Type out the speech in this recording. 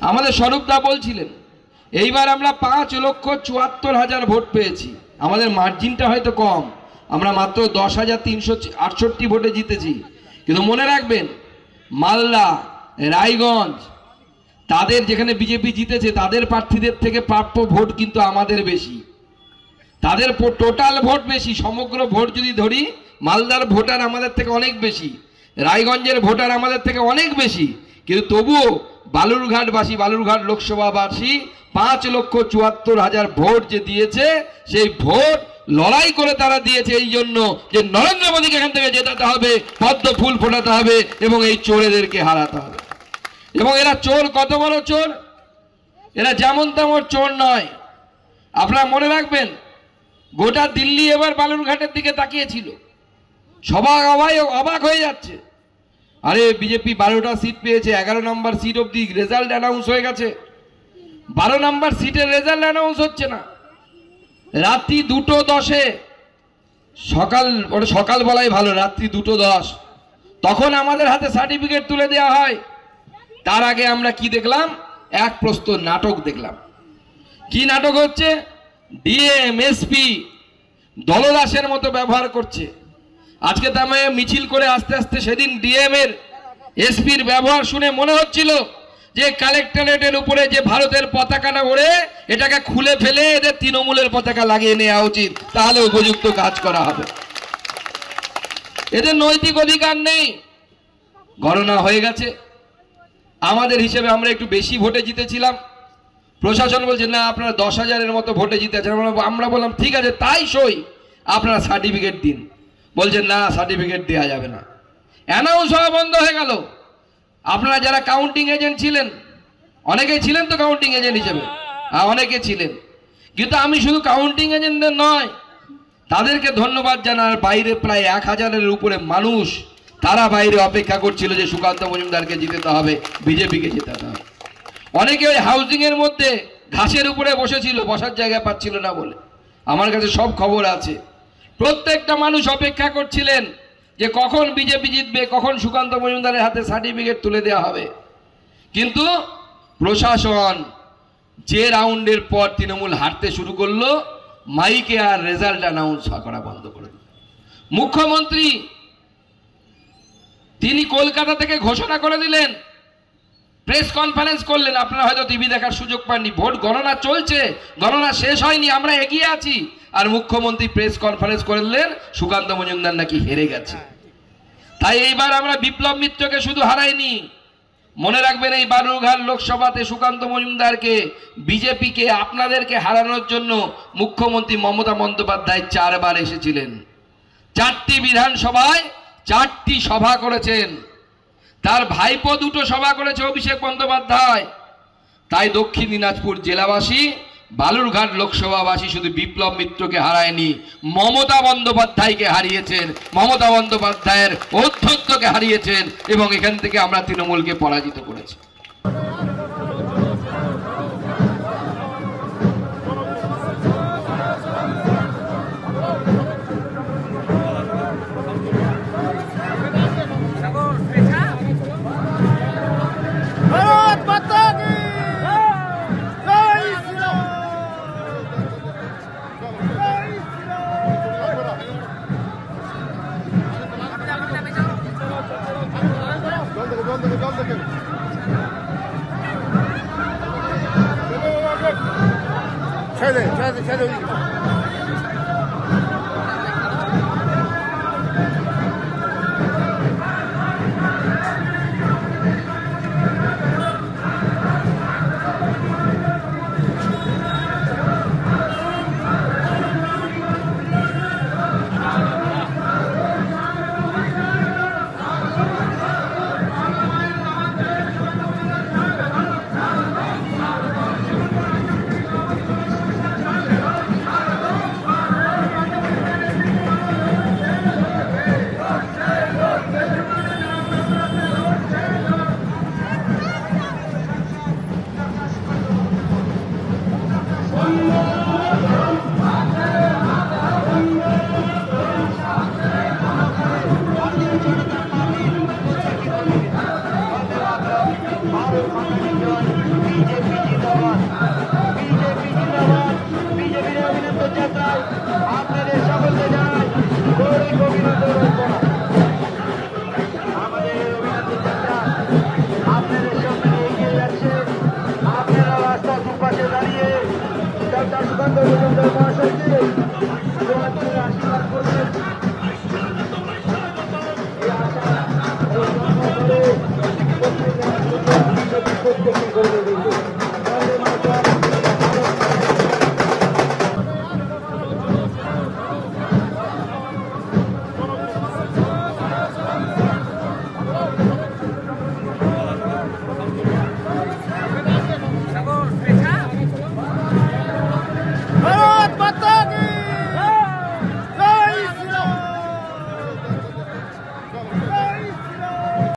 আমাদের স্বরূপদা বলছিলেন এইবার আমরা 5,74,000 ভোট পেয়েছি। আমাদের মার্জিনটা হয়তো কম, আমরা মাত্র 10,368 ভোটে জিতেছি। কিন্তু মনে রাখবেন, মালদা, রায়গঞ্জ, তাদের যেখানে বিজেপি জিতেছে তাদের প্রার্থীদের থেকে প্রাপ্য ভোট কিন্তু আমাদের বেশি, তাদের টোটাল ভোট বেশি। সমগ্র ভোট যদি ধরি, মালদার ভোটার আমাদের থেকে অনেক বেশি, রায়গঞ্জের ভোটার আমাদের থেকে অনেক বেশি। কিন্তু তবুও বালুরঘাটবাসী, বালুরঘাট লোকসভাবাসী 5,74,000 ভোট যে দিয়েছে, সেই ভোট লড়াই করে তারা দিয়েছে এই জন্য যে নরেন্দ্র মোদীকে এখান থেকে জেতাতে হবে, পদ্ম ফুল ফোটাতে হবে এবং এই চোরেদেরকে হারাতে হবে। এবং এরা চোর, কত বড় চোর! এরা যেমন তেমন চোর নয়। আপনারা মনে রাখবেন, গোটা দিল্লি এবার বালুরঘাটের দিকে তাকিয়েছিল, সবাই অবাক হয়ে যাচ্ছে। আরে বিজেপি 12টা সিট পেয়েছে, 11 নম্বর সিট অবধি রেজাল্ট অ্যানাউন্স হয়ে গেছে, 12 নম্বর সিটের রেজাল্ট অ্যানাউন্স হচ্ছে না। রাত্রি 2:10, সকাল বলাই ভালো, রাত্রি 2:10 তখন আমাদের হাতে সার্টিফিকেট তুলে দেওয়া হয়। তার আগে আমরা কি দেখলাম? এক প্রস্তর নাটক দেখলাম। কি নাটক হচ্ছে? ডিএম, এসপি দলদাসের মতো ব্যবহার করছে। আজকে তামে মিছিল করে আস্তে আস্তে সেদিন ডিএম এর, এসপির ব্যবহার শুনে মনে হচ্ছিল যে কালেক্টরেটের উপরে যে ভারতের পতাকাটা ওড়ে, এটাকে খুলে ফেলে এদের তৃণমূলের পতাকা লাগিয়ে নেওয়া উচিত, তাহলে উপযুক্ত কাজ করা হবে। এদের নৈতিক অধিকার নেই। গণনা হয়ে গেছে, আমাদের হিসেবে আমরা একটু বেশি ভোটে জিতেছিলাম। প্রশাসন বলছে না, আপনারা 10,000-এর মতো ভোটে জিতেছেন। আমরা বললাম ঠিক আছে, তাই সই, আপনারা সার্টিফিকেট দিন। বলছেন না, সার্টিফিকেট দেওয়া যাবে না। অ্যানাউন্স হওয়া বন্ধ হয়ে গেল। আপনারা যারা কাউন্টিং এজেন্ট ছিলেন, অনেকেই ছিলেন তো কাউন্টিং এজেন্ট হিসেবে, অনেকে ছিলেন, কিন্তু আমি শুধু কাউন্টিং এজেন্টদের নয়, তাদেরকে ধন্যবাদ জানার বাইরে প্রায় 1,000-এর উপরে মানুষ তারা বাইরে অপেক্ষা করছিল যে সুকান্ত মজুমদারকে জিতাতে হবে, বিজেপিকে জেতাতে হবে। অনেকে ওই হাউজিং এর মধ্যে ঘাসের উপরে বসেছিল, বসার জায়গা পাচ্ছিল না বলে। আমার কাছে সব খবর আছে। প্রত্যেকটা মানুষ অপেক্ষা করছিলেন যে কখন বিজেপি জিতবে, কখন সুকান্ত মজুমদারের হাতে সার্টিফিকেট তুলে দেওয়া হবে। কিন্তু প্রশাসন যে রাউন্ডের পর তৃণমূল হারতে শুরু করলো, মাইকে আর রেজাল্ট অ্যানাউন্স করা বন্ধ করে দিল। মুখ্যমন্ত্রী তিনি কলকাতা থেকে ঘোষণা করে দিলেন, প্রেস কনফারেন্স করলেন। আপনারা হয়তো টিভি দেখার সুযোগ পাননি। ভোট গণনা চলছে, গণনা শেষ হয়নি, আমরা এগিয়ে আছি। আর মুখ্যমন্ত্রী প্রেস কনফারেন্স করলেন সুকান্ত মজুমদার নাকি হেরে গেছে। তাই এইবার আমরা বিপ্লব মিত্রকে শুধু হারাইনি, মনে রাখবেন এই বালুরঘাট লোকসভাতে সুকান্ত মজুমদারকে, বিজেপিকে, আপনাদেরকে হারানোর জন্য মুখ্যমন্ত্রী মমতা বন্দ্যোপাধ্যায় 4 বার এসেছিলেন। 4টি বিধানসভায় 4টি সভা করেছেন। তার ভাইপো 2টো সভা করেছে, অভিষেক বন্দ্যোপাধ্যায়। তাই দক্ষিণ দিনাজপুর জেলাবাসী বালুরঘাট লোকসভাবাসী শুধু বিপ্লব মিত্রকে হারায়নি, মমতা বন্দ্যোপাধ্যায়কে হারিয়েছেন, মমতা বন্দ্যোপাধ্যায়ের ঔদ্ধত্যকে হারিয়েছেন এবং এখান থেকে আমরা তৃণমূলকে পরাজিত করেছি। ছেড়ে